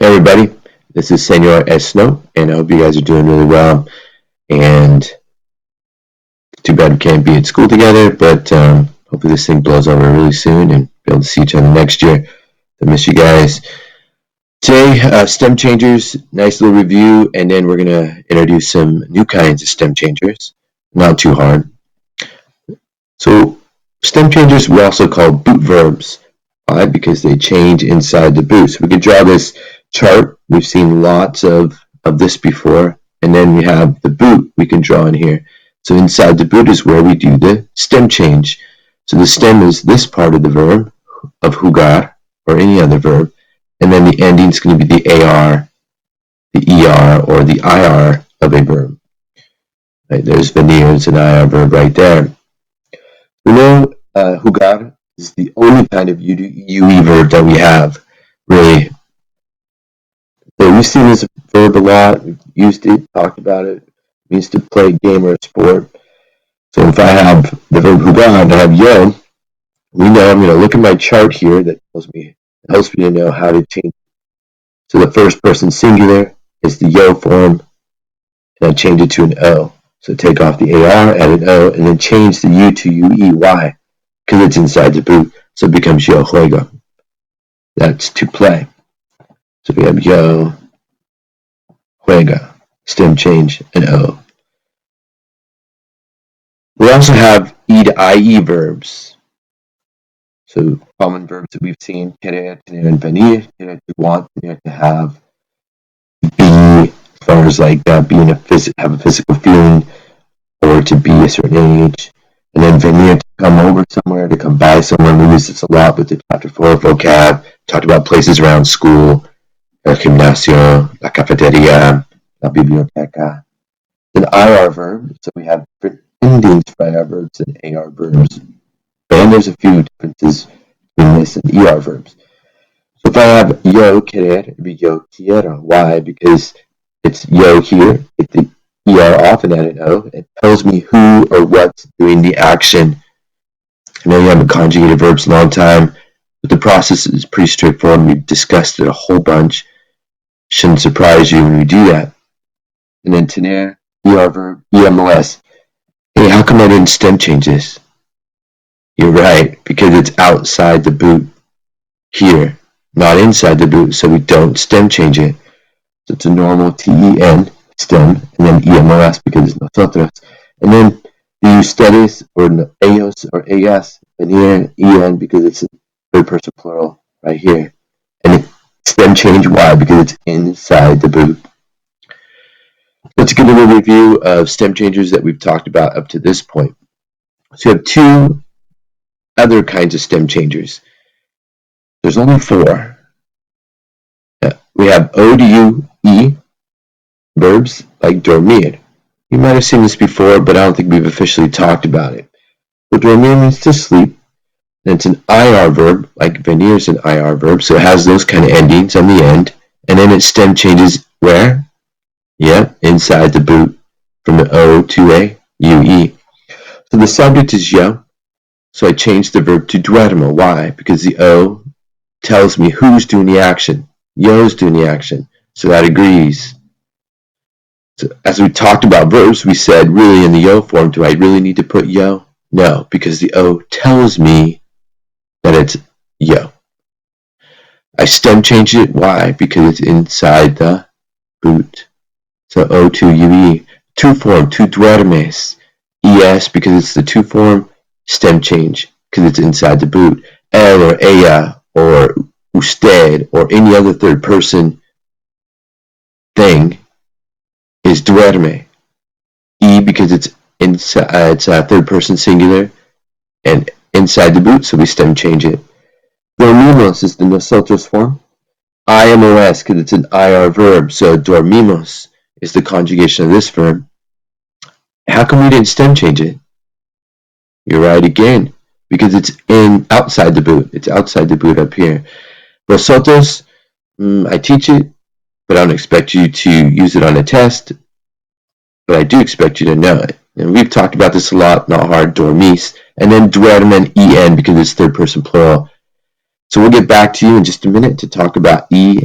Everybody, this is Senor Esno, and I hope you guys are doing really well. And too bad we can't be at school together, but hopefully this thing blows over really soon and be able to see each other next year. I miss you guys. Today, stem changers, nice little review, and then we're going to introduce some new kinds of stem changers. Not too hard. So, stem changers we also call boot verbs. Why? Because they change inside the boot. So we can draw this chart. We've seen lots of this before. And then we have the boot we can draw in here. So inside the boot is where we do the stem change. So the stem is this part of the verb, of jugar, or any other verb. And then the ending is going to be the AR, the ER, or the IR of a verb. Right, there's venir, it's an IR verb right there. We know jugar is the only kind of UE verb that we have, really. So we've seen this verb a lot. We've used it, talked about it. It means to play a game or a sport. So if I have the verb jugar and I have yo, we know I'm going to look at my chart here that helps me to know how to change. So the first person singular is the yo form, and I change it to an O. So take off the AR, add an O, and then change the U to UE. Why? Because it's inside the boot, so it becomes yo juego. That's to play. So we have yo, juega, stem change, and O. We also have E to IE verbs. So common verbs that we've seen, querer, tener, and venir. Querer to want, tener to have, be, as far as like being have a physical feeling, or to be a certain age. And then venir, to come over somewhere, to come by somewhere. We use this a lot with the chapter 4 vocab. Talked about places around school, el gimnasio, la cafeteria, la biblioteca. An IR verb, so we have different endings for IR verbs and AR verbs. And there's a few differences between this and ER verbs. So if I have yo querer, it would be yo quiero. Why? Because it's yo here, get the ER off and add an O. It tells me who or what's doing the action. I know you haven't conjugated verbs a long time, but the process is pretty straightforward. We've discussed it a whole bunch. Shouldn't surprise you when we do that. And then tener, ER verb, EMOS. Hey, how come I didn't stem change this? You're right, because it's outside the boot here, not inside the boot, so we don't stem change it. So it's a normal TEN stem, and then EMOS because it's nosotros. And then the ustedes or ellos or ellas, and here EN because it's a third person plural right here. And it stem change, why? Because it's inside the boot. Let's get a little review of stem changers that we've talked about up to this point. So you have two other kinds of stem changers. There's only 4. We have O to UE verbs like dormir. You might have seen this before, but I don't think we've officially talked about it. But dormir means to sleep, and it's an IR verb, like venir is an IR verb, so it has those kind of endings on the end, and then it stem changes where? Yeah, inside the boot, from the O to a UE. So the subject is yo, so I changed the verb to duermo. Why? Because the O tells me who's doing the action. Yo's doing the action, so that agrees. So as we talked about verbs, we said really in the yo form, do I really need to put yo? No, because the O tells me that it's yo. I stem changed it. Why? Because it's inside the boot. So O to UE. To form, tu duermes. ES because it's the to form, stem change because it's inside the boot. El or ella or usted or any other third person thing is duerme. E because it's inside, it's a third person singular and inside the boot, so we stem change it. Dormimos is the nosotros form. IMOS because it's an IR verb, so dormimos is the conjugation of this verb. How come we didn't stem change it? You're right again, because it's outside the boot. It's outside the boot up here. Vosotros, I teach it, but I don't expect you to use it on a test, but I do expect you to know it. And we've talked about this a lot, not hard, dormis, and then duermen, en, because it's third person plural. So we'll get back to you in just a minute to talk about E